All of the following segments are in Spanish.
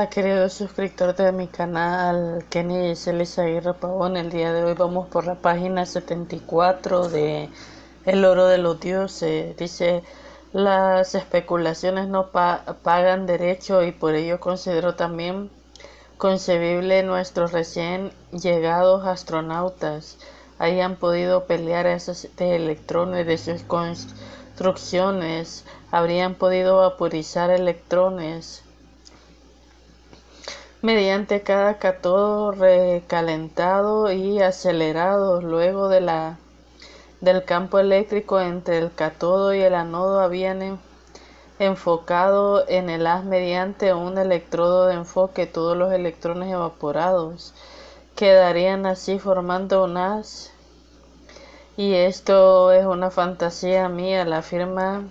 Hola querido suscriptor de mi canal, Kenny Giselle Aguirre Pavón. El día de hoy vamos por la página 74 de El oro de los dioses. Dice: las especulaciones no pagan derecho, y por ello considero también concebible nuestros recién llegados astronautas hayan podido pelear a esos de electrones de sus construcciones, habrían podido vaporizar electrones mediante cada cátodo recalentado y acelerado. Luego del campo eléctrico entre el cátodo y el ánodo habían enfocado en el haz mediante un electrodo de enfoque todos los electrones evaporados. Quedarían así formando un haz. Y esto es una fantasía mía. La firma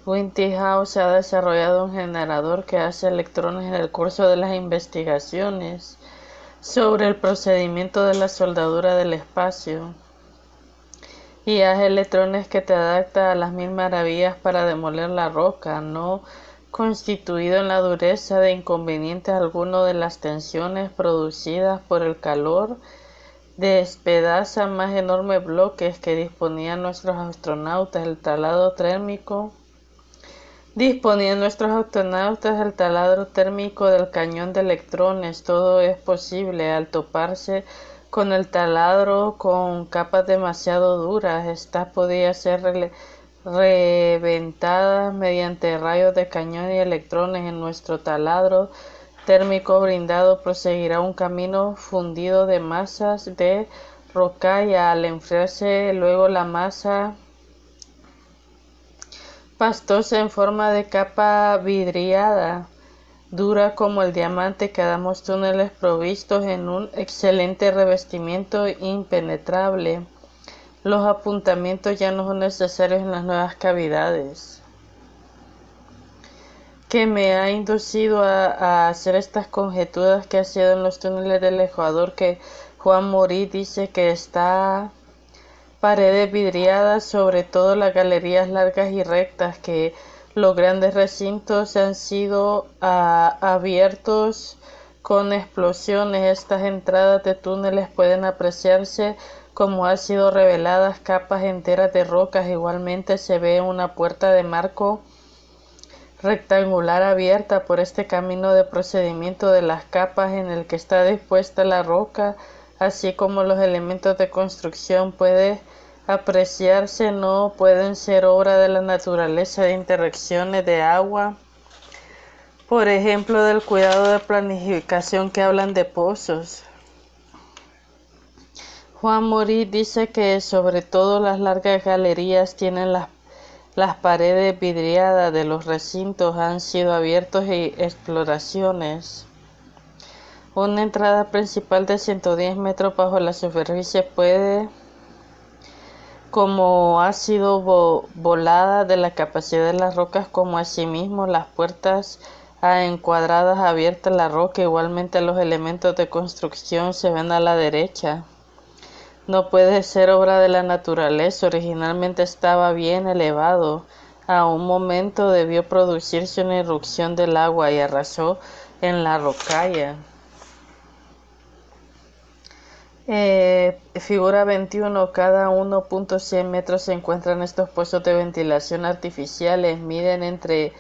Westinghouse ha desarrollado un generador que hace electrones en el curso de las investigaciones sobre el procedimiento de la soldadura del espacio, y hace electrones que te adapta a las mil maravillas para demoler la roca, no constituido en la dureza de inconveniente alguno de las tensiones producidas por el calor. Despedaza más enormes bloques que disponían nuestros astronautas. El taladro térmico Disponían nuestros astronautas del taladro térmico del cañón de electrones. Todo es posible al toparse con el taladro con capas demasiado duras. Estas podían ser reventadas mediante rayos de cañón y electrones. En nuestro taladro térmico brindado proseguirá un camino fundido de masas de rocalla. Al enfriarse luego la masa pastosa en forma de capa vidriada, dura como el diamante, quedamos túneles provistos en un excelente revestimiento impenetrable. Los apuntamientos ya no son necesarios en las nuevas cavidades. Que me ha inducido a hacer estas conjeturas que ha sido en los túneles del Ecuador, que Juan Morí dice que está paredes vidriadas, sobre todo las galerías largas y rectas, que los grandes recintos han sido abiertos con explosiones. Estas entradas de túneles pueden apreciarse como han sido reveladas capas enteras de rocas. Igualmente se ve una puerta de marco rectangular abierta por este camino de procedimiento de las capas en el que está dispuesta la roca, así como los elementos de construcción. Puede apreciarse, no pueden ser obra de la naturaleza, de interacciones de agua, por ejemplo, del cuidado de planificación que hablan de pozos. Juan Morí dice que sobre todo las largas galerías tienen las paredes vidriadas de los recintos han sido abiertos y exploraciones. Una entrada principal de 110 metros bajo la superficie puede, como ha sido volada de la capacidad de las rocas, como asimismo las puertas encuadradas abiertas en la roca. Igualmente los elementos de construcción se ven a la derecha. No puede ser obra de la naturaleza. Originalmente estaba bien elevado. A un momento debió producirse una irrupción del agua y arrasó en la rocalla. Figura 21. Cada 1.100 metros se encuentran estos pozos de ventilación artificiales. Miden entre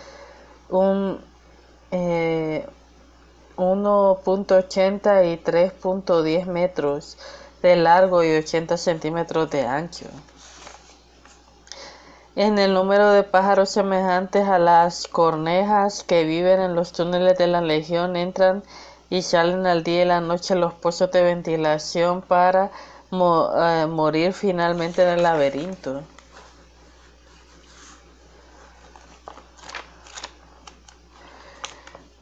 1.80 y 3.10 metros de largo y 80 centímetros de ancho. En el número de pájaros semejantes a las cornejas que viven en los túneles de la Legión, entran y salen al día y la noche los pozos de ventilación para morir finalmente en el laberinto.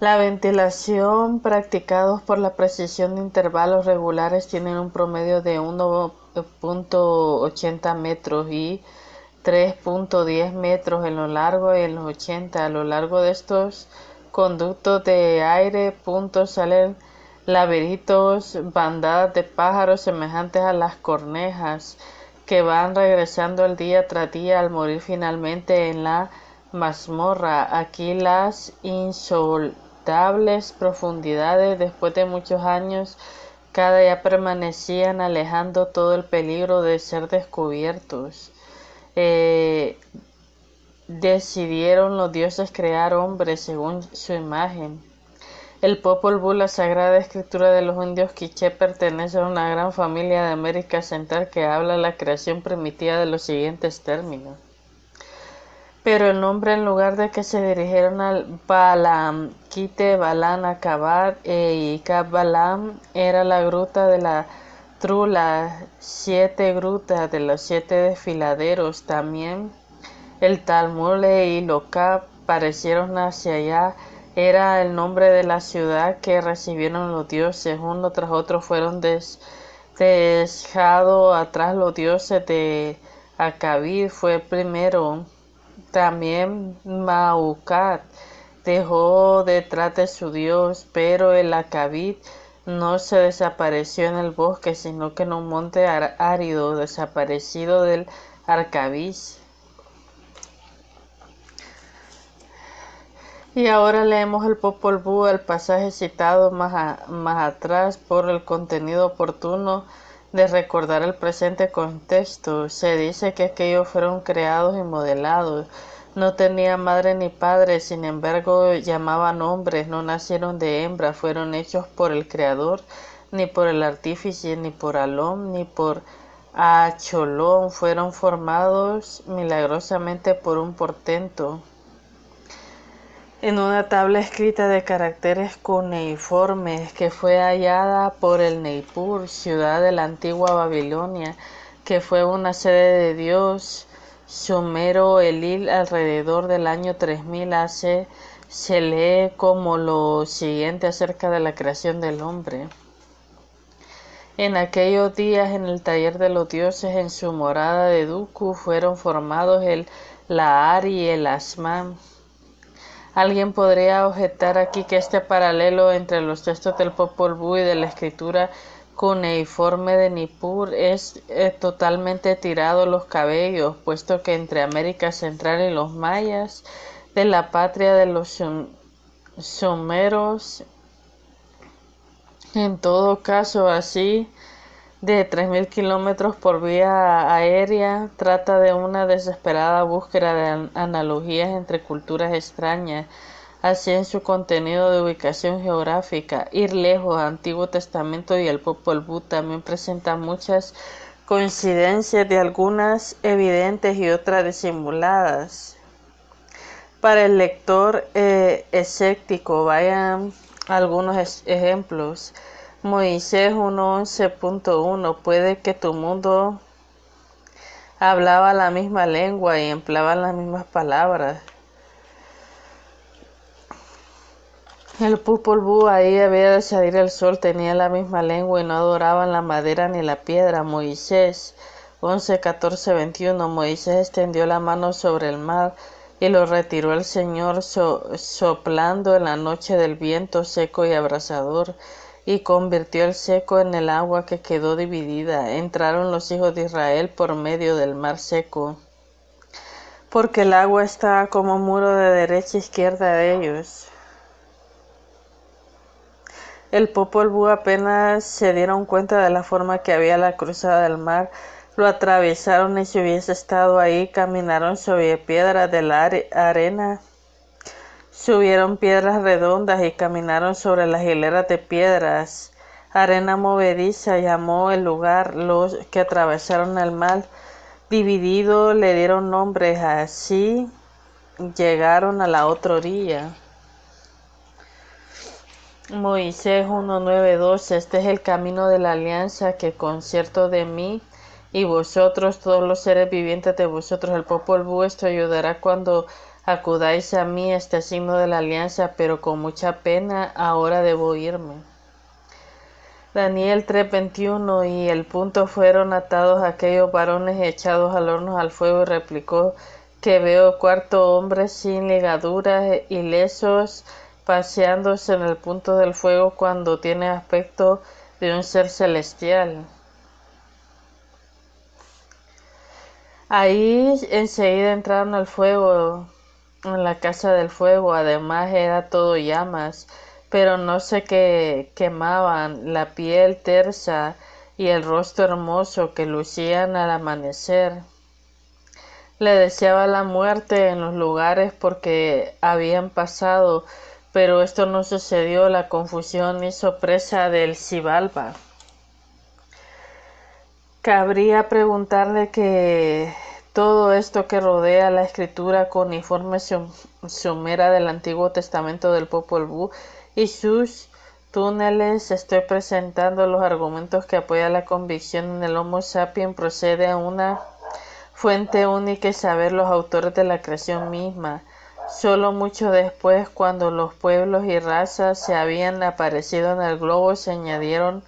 La ventilación practicados por la precisión de intervalos regulares tienen un promedio de 1.80 metros y 3.10 metros en lo largo y en los 80. A lo largo de estos conductos de aire salen laberintos, bandadas de pájaros semejantes a las cornejas, que van regresando el día tras día al morir finalmente en la mazmorra. Aquí las insondables profundidades. Después de muchos años, cada día permanecían alejando todo el peligro de ser descubiertos. Decidieron los dioses crear hombres según su imagen. El Popol Vuh, la sagrada escritura de los indios quiché, pertenece a una gran familia de América Central que habla la creación primitiva de los siguientes términos. Pero el nombre, en lugar de que se dirigieron al Balam, Quite, Balan, Acabar y Kabbalam, era la gruta de la Trula, 7 grutas de los 7 desfiladeros. También el Talmule y Loca parecieron hacia allá. Era el nombre de la ciudad que recibieron los dioses. Uno tras otro fueron dejados atrás los dioses de Acabid. Fue el primero. También Maucat dejó detrás de su dios, pero el Acabid no se desapareció en el bosque, sino que en un monte árido, desaparecido del Arcabis. Y ahora leemos el Popol Vuh, el pasaje citado más atrás, por el contenido oportuno de recordar el presente contexto. Se dice que aquellos fueron creados y modelados. No tenían madre ni padre, sin embargo llamaban hombres, no nacieron de hembra, fueron hechos por el Creador, ni por el artífice, ni por Alom, ni por Acholón, fueron formados milagrosamente por un portento. En una tabla escrita de caracteres cuneiformes que fue hallada por el Nippur, ciudad de la antigua Babilonia, que fue una sede de Dios Sumero Elil alrededor del año 3000 AC, se lee como lo siguiente acerca de la creación del hombre. En aquellos días, en el taller de los dioses, en su morada de Duku, fueron formados el Lahar y el Asman. Alguien podría objetar aquí que este paralelo entre los textos del Popol Vuh y de la escritura cuneiforme de Nippur es totalmente tirado los cabellos, puesto que entre América Central y los mayas, de la patria de los sumeros, en todo caso así, de 3000 kilómetros por vía aérea, trata de una desesperada búsqueda de analogías entre culturas extrañas, así en su contenido de ubicación geográfica. Ir lejos, Antiguo Testamento y el Popol Vuh también presentan muchas coincidencias, de algunas evidentes y otras disimuladas. Para el lector escéptico, vayan algunos ejemplos. Moisés 1:11.1 Puede que tu mundo hablaba la misma lengua y empleaba las mismas palabras. El Popol Vuh, ahí había de salir el sol, tenía la misma lengua y no adoraban la madera ni la piedra. Moisés 11:14-21 Moisés extendió la mano sobre el mar y lo retiró el Señor soplando en la noche del viento seco y abrasador, y convirtió el seco en el agua que quedó dividida. Entraron los hijos de Israel por medio del mar seco, porque el agua estaba como muro de derecha e izquierda de ellos. El Popol Vuh, apenas se dieron cuenta de la forma que había la cruzada del mar, lo atravesaron, y si hubiese estado ahí, caminaron sobre piedras de la arena. Subieron piedras redondas y caminaron sobre las hileras de piedras. Arena movediza llamó el lugar. Los que atravesaron el mar dividido le dieron nombres. Así llegaron a la otra orilla. Moisés 1:9-12 Este es el camino de la alianza que concierto de mí y vosotros, todos los seres vivientes de vosotros. El Popol Vuh esto ayudará cuando acudáis a mí, este signo de la alianza, pero con mucha pena ahora debo irme. Daniel 3:21 Y el punto fueron atados aquellos varones echados al horno al fuego, y replicó que veo 4 hombres sin ligaduras, ilesos, paseándose en el punto del fuego, cuando tiene aspecto de un ser celestial. Ahí enseguida entraron al fuego. en la casa del fuego. Además era todo llamas, pero no se quemaban la piel tersa y el rostro hermoso que lucían al amanecer. Le deseaba la muerte en los lugares porque habían pasado, pero esto no sucedió. La confusión hizo presa del Xibalba. Cabría preguntarle que todo esto que rodea la escritura cuneiforme sumera del Antiguo Testamento del Popol Vuh y sus túneles. Estoy presentando los argumentos que apoyan la convicción en el Homo sapiens procede a una fuente única y saber los autores de la creación misma. Solo mucho después, cuando los pueblos y razas se habían aparecido en el globo, se añadieron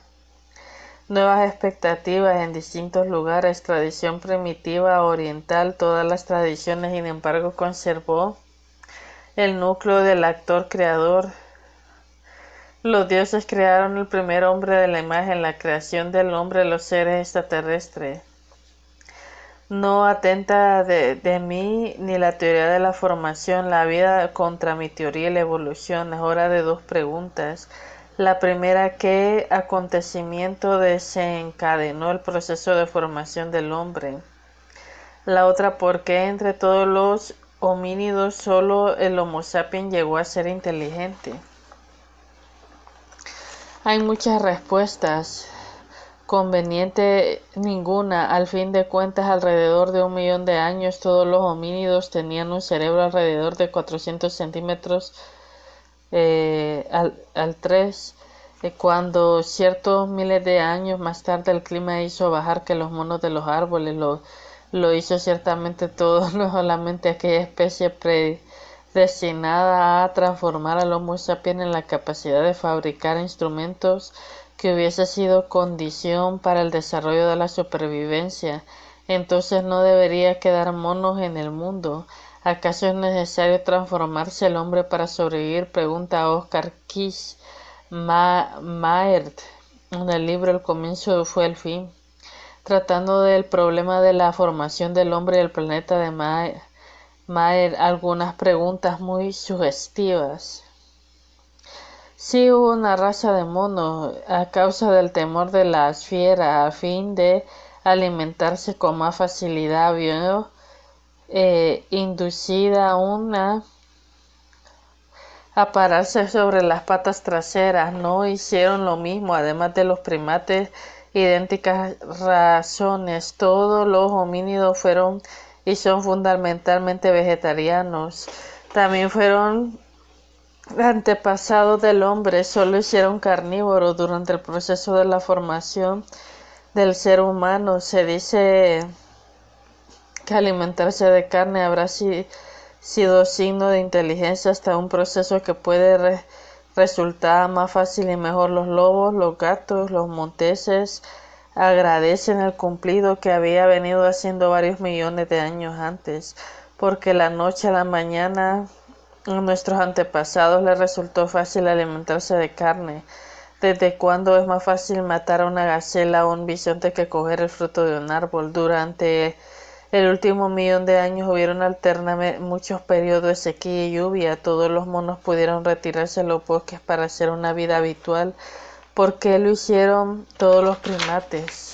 nuevas expectativas en distintos lugares. Tradición primitiva oriental, todas las tradiciones, sin embargo, conservó el núcleo del actor creador. Los dioses crearon el primer hombre de la imagen, la creación del hombre, los seres extraterrestres. No atenta de mí ni la teoría de la formación, la vida contra mi teoría y la evolución. Es hora de dos preguntas. La primera, ¿qué acontecimiento desencadenó el proceso de formación del hombre? La otra, ¿por qué entre todos los homínidos solo el Homo sapiens llegó a ser inteligente? Hay muchas respuestas. Conveniente ninguna. Al fin de cuentas, alrededor de 1 millón de años, todos los homínidos tenían un cerebro alrededor de 400 centímetros al 3. Cuando ciertos miles de años más tarde el clima hizo bajar que los monos de los árboles, lo hizo ciertamente todo, no solamente aquella especie predestinada a transformar al Homo sapiens en la capacidad de fabricar instrumentos que hubiese sido condición para el desarrollo de la supervivencia. Entonces no debería quedar monos en el mundo. ¿Acaso es necesario transformarse el hombre para sobrevivir? Pregunta Oscar Maert en el libro El comienzo fue el fin, tratando del problema de la formación del hombre y el planeta de Maer, algunas preguntas muy sugestivas. Sí hubo una raza de monos a causa del temor de las fieras, a fin de alimentarse con más facilidad, vio inducida a pararse sobre las patas traseras. No hicieron lo mismo, además de los primates, idénticas razones. Todos los homínidos fueron y son fundamentalmente vegetarianos. También fueron antepasados del hombre, solo hicieron carnívoros durante el proceso de la formación del ser humano. Se dice que alimentarse de carne habrá sido signo de inteligencia, hasta un proceso que puede resultar más fácil y mejor. Los lobos, los gatos, los monteses agradecen el cumplido que había venido haciendo varios millones de años antes, porque la noche a la mañana a nuestros antepasados les resultó fácil alimentarse de carne. ¿Desde cuándo es más fácil matar a una gacela o un bisonte que coger el fruto de un árbol? Durante el último 1.000.000 de años hubieron alternamente muchos periodos de sequía y lluvia. Todos los monos pudieron retirarse a los bosques para hacer una vida habitual. ¿Por qué lo hicieron todos los primates?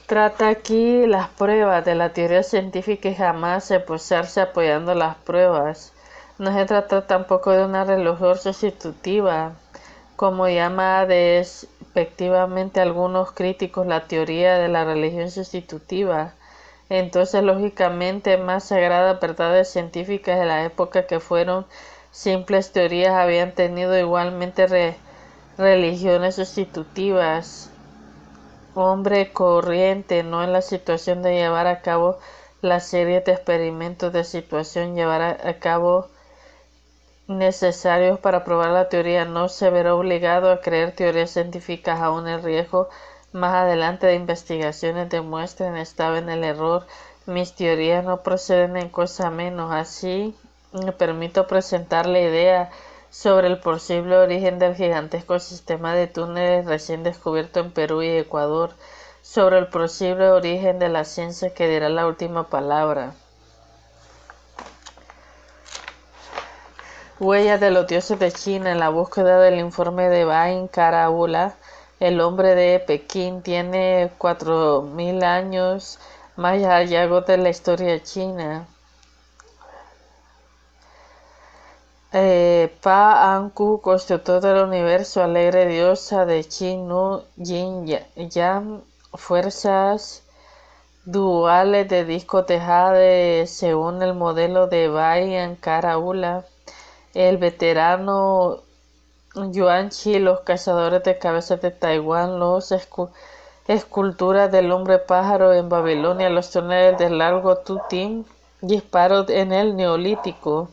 Trata aquí las pruebas de la teoría científica y jamás se posarse apoyando las pruebas. No se trata tampoco de una religión sustitutiva, como llama despectivamente algunos críticos la teoría de la religión sustitutiva. Entonces, lógicamente, más sagradas verdades científicas de la época que fueron simples teorías habían tenido igualmente religiones sustitutivas. Hombre corriente, no en la situación de llevar a cabo la serie de experimentos de situación, llevar a cabo necesarios para probar la teoría, no se verá obligado a creer teorías científicas aún el riesgo más adelante de investigaciones demuestren estaba en el error. Mis teorías no proceden en cosa menos. Así me permito presentar la idea sobre el posible origen del gigantesco sistema de túneles recién descubierto en Perú y Ecuador, sobre el posible origen de la ciencia que dirá la última palabra. Huellas de los dioses de China. En la búsqueda del informe de Bain Karaula, el hombre de Pekín tiene 4000 años más hallazgos de la historia china. Pa Anku, constructor del universo, alegre diosa de Chi Nu Yin Yang, fuerzas duales de disco tejade según el modelo de Bayan Karaula. El veterano Yuan Chi, los cazadores de cabezas de Taiwán, los esculturas del hombre pájaro en Babilonia, los túneles del largo Tutín, disparos en el Neolítico.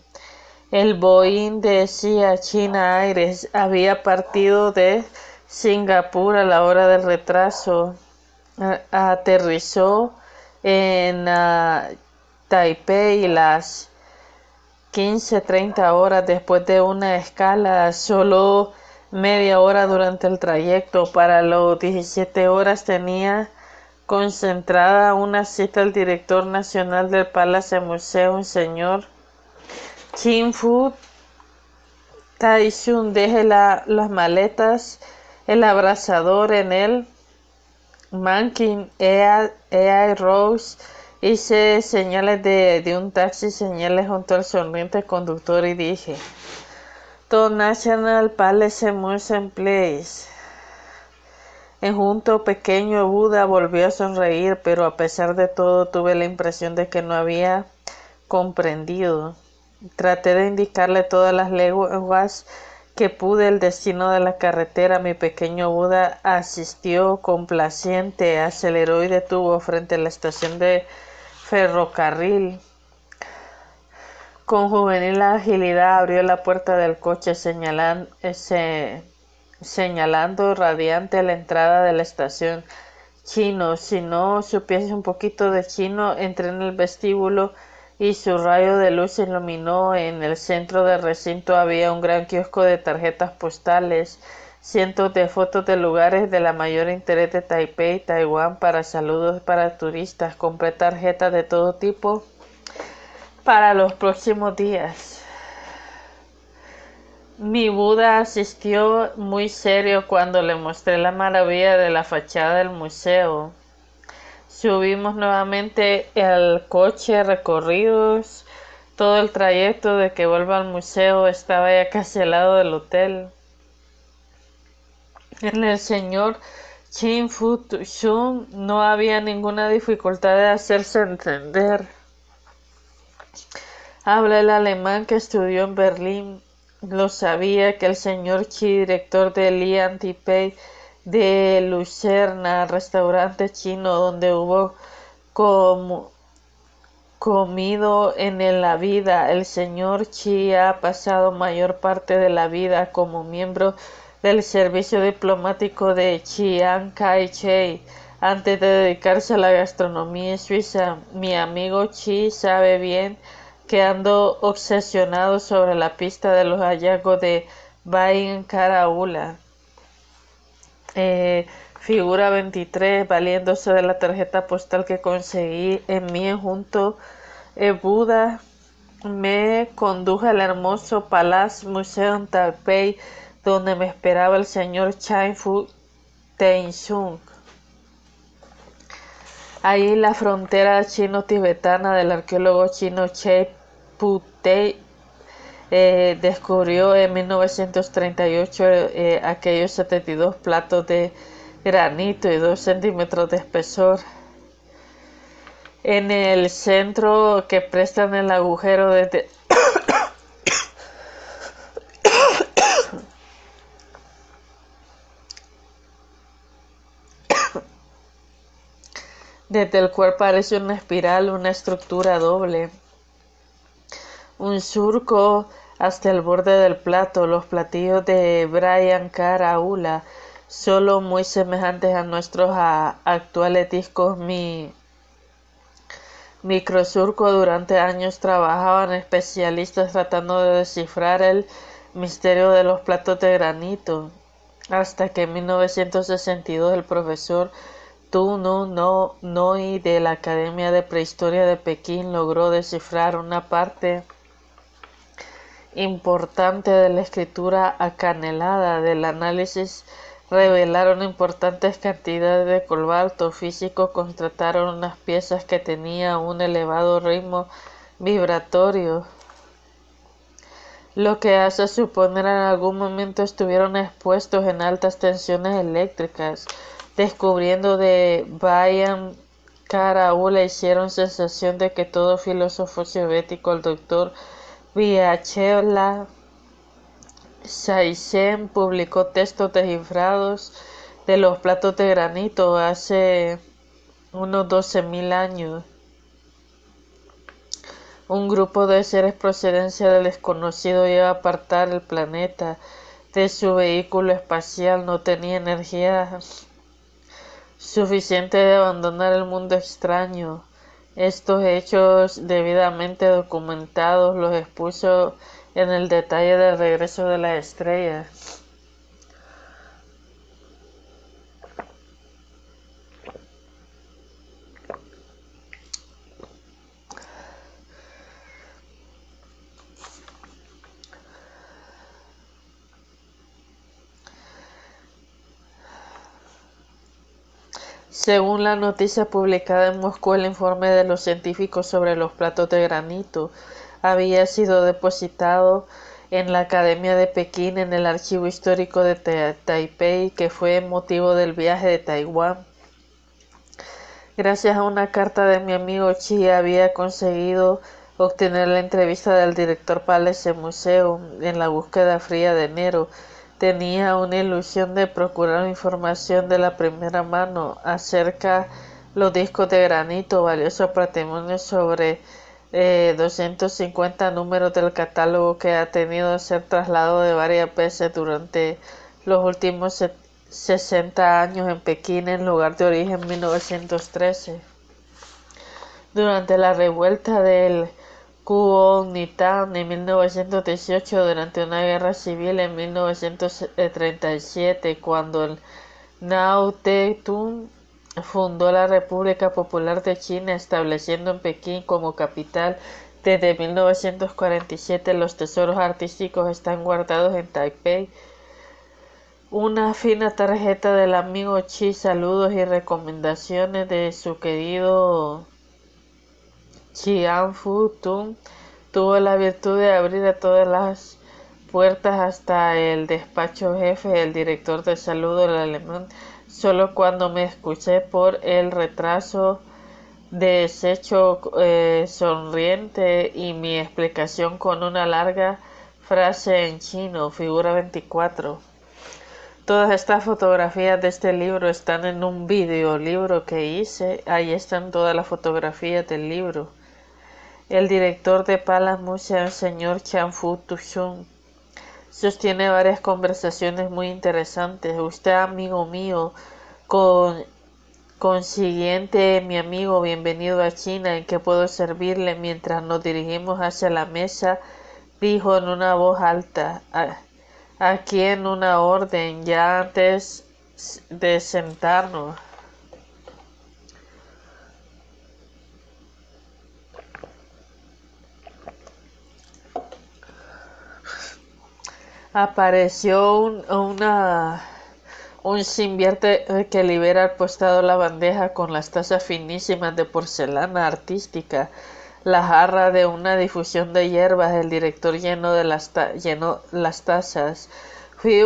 El Boeing decía China Aires había partido de Singapur a la hora del retraso. Aterrizó en Taipei las 15:30 horas después de una escala, solo media hora durante el trayecto. Para las 17 horas tenía concentrada una cita al director nacional del Palace Museum, señor Chin-Fu Tai-Shun. Deje las maletas, el abrazador en el Mankin Air Rose. Hice señales de un taxi, señales junto al sonriente conductor y dije: The National Palace Museum Place. En junto pequeño Buda volvió a sonreír, pero a pesar de todo tuve la impresión de que no había comprendido. Traté de indicarle todas las leguas que pude el destino de la carretera. Mi pequeño Buda asistió complaciente, aceleró y detuvo frente a la estación de ferrocarril. Con juvenil agilidad abrió la puerta del coche señalando radiante la entrada de la estación. Chino, si no supiese un poquito de chino. Entré en el vestíbulo y su rayo de luz iluminó. En el centro del recinto había un gran kiosco de tarjetas postales, cientos de fotos de lugares de la mayor interés de Taipei, Taiwán, para saludos para turistas. Compré tarjetas de todo tipo para los próximos días. Mi Buda asistió muy serio cuando le mostré la maravilla de la fachada del museo. Subimos nuevamente al coche, recorridos todo el trayecto de que vuelva al museo. Estaba ya casi al lado del hotel. En el señor Chin-Fu Shun no había ninguna dificultad de hacerse entender. Habla el alemán que estudió en Berlín. Lo sabía que el señor Chi, director de Lian Taipei de Lucerna, restaurante chino donde hubo comido en la vida. El señor Chi ha pasado mayor parte de la vida como miembro del servicio diplomático de Chiang Kai-shek antes de dedicarse a la gastronomía suiza. Mi amigo Chi sabe bien que ando obsesionado sobre la pista de los hallazgos de Bain Karaula. Figura 23, valiéndose de la tarjeta postal que conseguí en mi junto. Buda me condujo al hermoso Palace Museum Taipei, donde me esperaba el señor Chin-Fu Tai-Shun. Ahí la frontera chino-tibetana del arqueólogo chino Che Putei descubrió en 1938 aquellos 72 platos de granito y 2 centímetros de espesor en el centro que prestan el agujero desde el cual parece una espiral, una estructura doble, un surco hasta el borde del plato. Los platillos de Bayan Karaula, solo muy semejantes a nuestros actuales discos microsurco. Durante años trabajaban especialistas tratando de descifrar el misterio de los platos de granito, hasta que en 1962 el profesor Tu Noi de la Academia de Prehistoria de Pekín logró descifrar una parte importante de la escritura acanelada del análisis revelaron importantes cantidades de cobalto físico, constataron unas piezas que tenían un elevado ritmo vibratorio, lo que hace suponer en algún momento estuvieron expuestos en altas tensiones eléctricas. Descubriendo de Bayan Karaula hicieron sensación de que todo filósofo soviético, el doctor Vyacheslav Saizen, publicó textos descifrados de los platos de granito hace unos 12.000 años. Un grupo de seres procedencia del desconocido iba a apartar el planeta de su vehículo espacial. No tenía energía suficiente de abandonar el mundo extraño. Estos hechos debidamente documentados los expuso en el detalle del regreso de las estrellas. Según la noticia publicada en Moscú, el informe de los científicos sobre los platos de granito había sido depositado en la Academia de Pekín en el Archivo Histórico de Taipei, que fue motivo del viaje de Taiwán. Gracias a una carta de mi amigo Chi, había conseguido obtener la entrevista del director para ese museo. En la búsqueda fría de enero, tenía una ilusión de procurar información de la primera mano acerca los discos de granito, valioso patrimonio sobre 250 números del catálogo que ha tenido que ser trasladado de varias veces durante los últimos 60 años en Pekín, en lugar de origen 1913. Durante la revuelta del Kuomintang en 1918, durante una guerra civil en 1937, cuando el Mao Zedong fundó la República Popular de China, estableciendo en Pekín como capital. Desde 1947 los tesoros artísticos están guardados en Taipei. Una fina tarjeta del amigo Chi, saludos y recomendaciones de su querido Chiang Fu-tung, tuvo la virtud de abrir a todas las puertas hasta el despacho jefe, el director de salud, el alemán. Solo cuando me escuché por el retraso, deshecho sonriente y mi explicación con una larga frase en chino, figura 24. Todas estas fotografías de este libro están en un videolibro que hice. Ahí están todas las fotografías del libro. El director de Palamusia, el señor Chan Fu Tushun, sostiene varias conversaciones muy interesantes. Usted, amigo mío, consiguiente, mi amigo, bienvenido a China. ¿En qué puedo servirle? Mientras nos dirigimos hacia la mesa, dijo en una voz alta: aquí en una orden, ya antes de sentarnos. Apareció un sirviente que libera al postado la bandeja con las tazas finísimas de porcelana artística, la jarra de una difusión de hierbas. El director llenó las tazas. Fui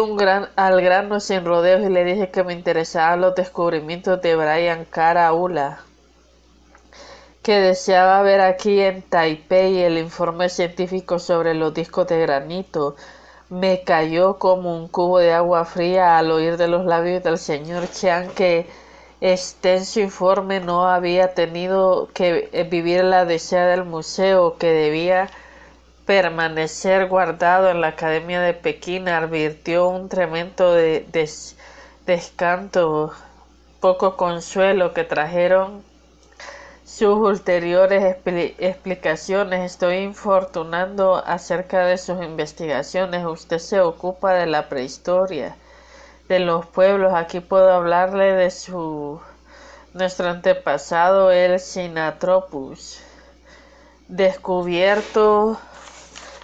al grano sin rodeos y le dije que me interesaban los descubrimientos de Brian Karaula, que deseaba ver aquí en Taipei el informe científico sobre los discos de granito. Me cayó como un cubo de agua fría al oír de los labios del señor Chiang que extenso informe no había tenido que vivir la odisea del museo, que debía permanecer guardado en la Academia de Pekín. Advirtió un tremendo descanto, poco consuelo que trajeron sus ulteriores explicaciones. Estoy infortunando acerca de sus investigaciones. Usted se ocupa de la prehistoria, de los pueblos. Aquí puedo hablarle de nuestro antepasado, el Sinanthropus, descubierto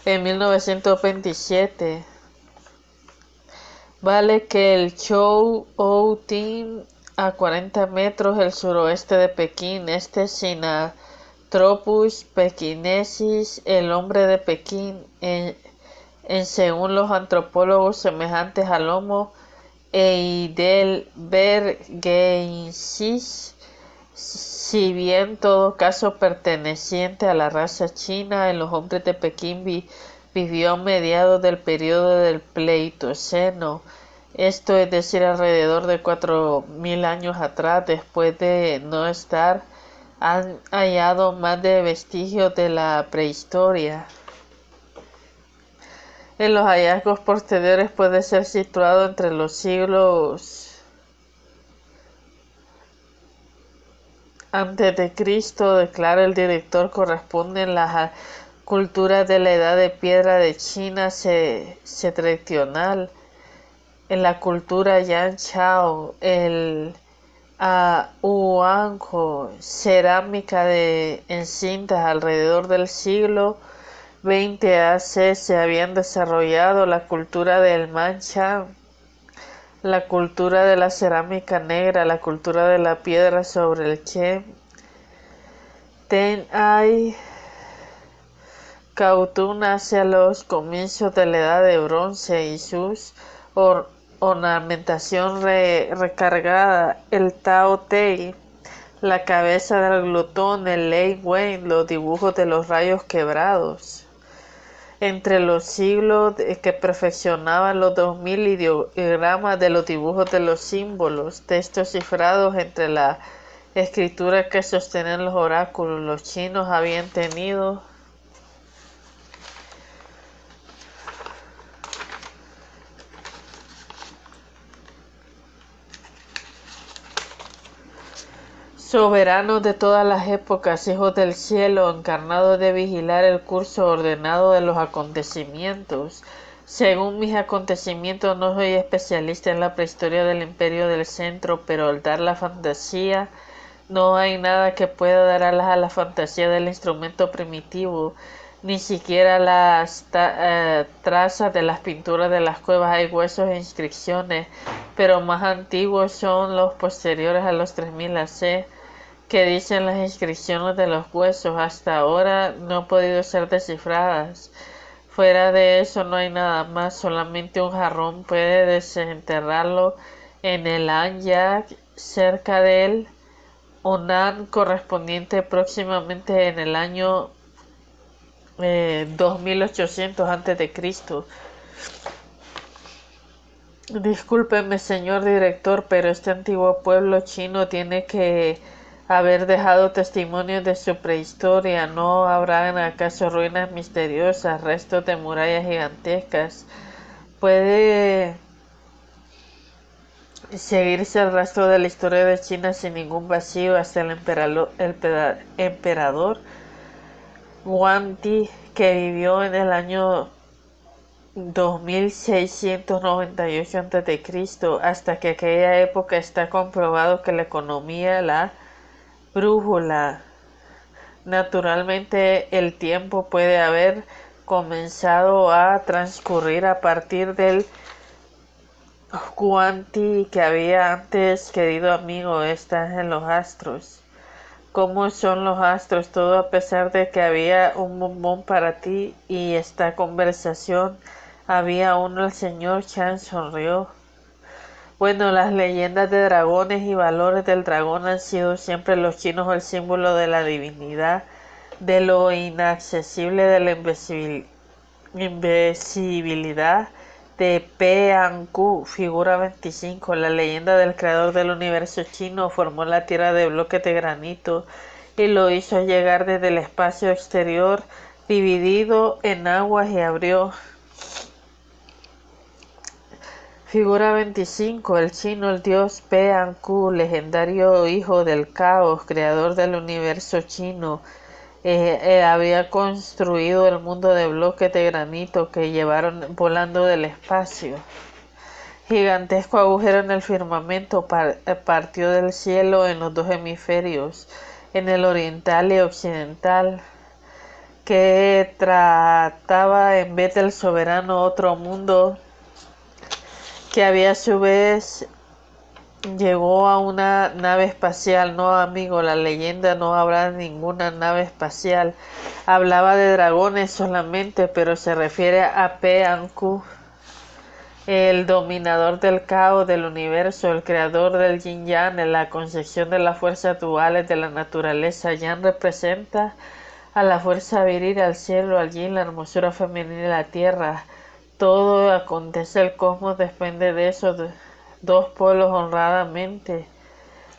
en 1927. Vale que el Chou O Tin, a 40 metros al suroeste de Pekín, Sinatropus pekinensis, el hombre de Pekín, en según los antropólogos semejantes al Homo heidelbergensis, si bien en todo caso perteneciente a la raza china. En los hombres de Pekín vivió a mediados del periodo del Pleistoceno, esto es decir, alrededor de 4.000 años atrás. Después de no estar, han hallado más de vestigios de la prehistoria. En los hallazgos posteriores puede ser situado entre los siglos antes de Cristo, declara el director, corresponden las culturas de la edad de piedra de China septentrional. En la cultura Yan Chao, el Huangho, cerámica en cintas alrededor del siglo 20 AC, se habían desarrollado la cultura del Mancha, la cultura de la cerámica negra, la cultura de la piedra sobre el Chen Ten-ai, Cautún hacia los comienzos de la edad de bronce y sus ornamentación recargada, el Tao Tei, la cabeza del glutón, el Lei Wen, los dibujos de los rayos quebrados. Entre los siglos que perfeccionaban los 2000 ideogramas de los dibujos de los símbolos, textos cifrados entre la escritura que sostenían los oráculos. Los chinos habían tenido soberanos de todas las épocas, hijos del cielo, encarnados de vigilar el curso ordenado de los acontecimientos. Según mis acontecimientos, no soy especialista en la prehistoria del Imperio del Centro, pero al dar la fantasía, no hay nada que pueda dar alas a la fantasía del instrumento primitivo. Ni siquiera las trazas de las pinturas de las cuevas. Hay huesos e inscripciones, pero más antiguos son los posteriores a los 3000 AC, que dicen las inscripciones de los huesos. Hasta ahora no han podido ser descifradas. Fuera de eso no hay nada más. Solamente un jarrón puede desenterrarlo en el Anyak, cerca del Hunan, correspondiente próximamente en el año 2800 a.C. Discúlpeme, señor director, pero este antiguo pueblo chino tiene que haber dejado testimonios de su prehistoria. ¿No habrán acaso ruinas misteriosas, restos de murallas gigantescas? ¿Puede seguirse el rastro de la historia de China sin ningún vacío hasta el emperador Huangdi, que vivió en el año 2698 a.C.? Hasta que aquella época está comprobado que la economía, la brújula, naturalmente el tiempo puede haber comenzado a transcurrir a partir del Huangdi que había antes. Querido amigo, estás en los astros. ¿Cómo son los astros? Todo a pesar de que había un bombón para ti y esta conversación había uno. El señor Chan sonrió. Bueno, las leyendas de dragones y valores del dragón han sido siempre los chinos el símbolo de la divinidad, de lo inaccesible, de la invisibilidad, de Peanku, figura 25. La leyenda del creador del universo chino formó la tierra de bloques de granito y lo hizo llegar desde el espacio exterior dividido en aguas y abrió. Figura 25. El chino, el dios Peanku, legendario hijo del caos, creador del universo chino, había construido el mundo de bloques de granito que llevaron volando del espacio. Gigantesco agujero en el firmamento partió del cielo en los dos hemisferios, en el oriental y occidental, que trataba en vez del soberano otro mundo, que había a su vez llegó a una nave espacial. No, amigo, la leyenda no habla de ninguna nave espacial. Hablaba de dragones solamente, pero se refiere a Pe-Anku, el dominador del caos del universo, el creador del yin yang, en la concepción de las fuerzas duales de la naturaleza. Yang representa a la fuerza viril, al cielo, al yin, la hermosura femenina y la tierra. Todo acontece, el cosmos depende de esos dos polos honradamente.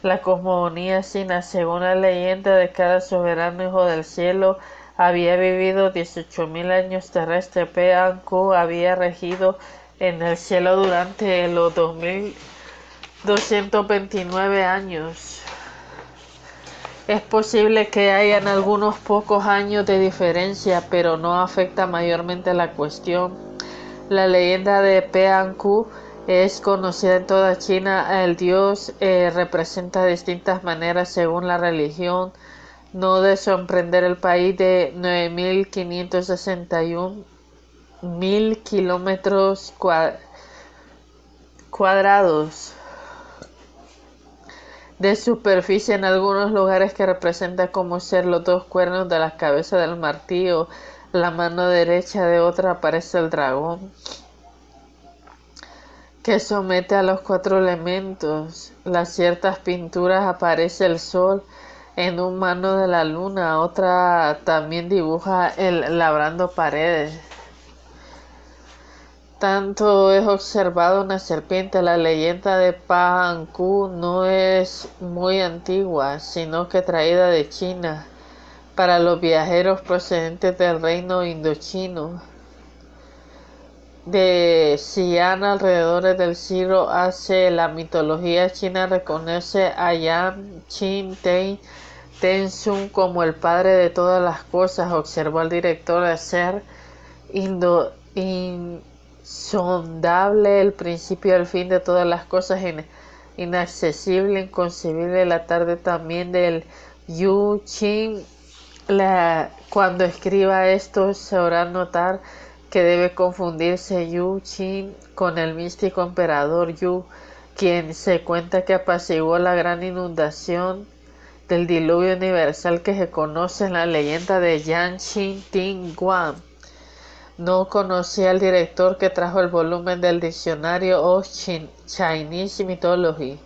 La cosmogonía china, según la leyenda de cada soberano hijo del cielo, había vivido 18.000 años terrestres. Pe-Anku había regido en el cielo durante los 2.229 años. Es posible que hayan algunos pocos años de diferencia, pero no afecta mayormente la cuestión. La leyenda de Pe-Anku es conocida en toda China. El dios representa de distintas maneras según la religión. No de sorprender, el país de 9.561.000 kilómetros cuadrados de superficie, en algunos lugares que representa como ser los dos cuernos de la cabeza del martillo, la mano derecha de otra aparece el dragón, que somete a los 4 elementos. Las ciertas pinturas aparece el sol en un mano de la luna, otra también dibuja el labrando paredes. Tanto es observado una serpiente. La leyenda de Pe-Anku no es muy antigua, sino que traída de China para los viajeros procedentes del reino indochino de Xi'an alrededor del siglo AC. La mitología china reconoce a Yan Qin Tenzun como el padre de todas las cosas. Observó al director de ser insondable, el principio y el fin de todas las cosas, inaccesible, inconcebible. La tarde también del Yu Qin. Cuando escriba esto, sabrá notar que debe confundirse Yu Qin con el místico emperador Yu, quien se cuenta que apaciguó la gran inundación del diluvio universal que se conoce en la leyenda de Yan Qin Ting Guan. No conocía al director que trajo el volumen del diccionario of Chinese Mythology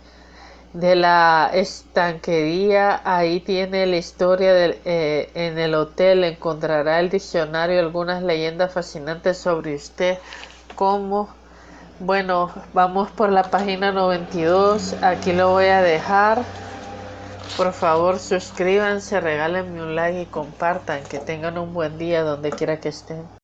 de la estanquería. Ahí tiene la historia en el hotel encontrará el diccionario, algunas leyendas fascinantes sobre usted. Como bueno, vamos por la página 92. Aquí lo voy a dejar. Por favor, suscríbanse, regálenme un like y compartan. Que tengan un buen día donde quiera que estén.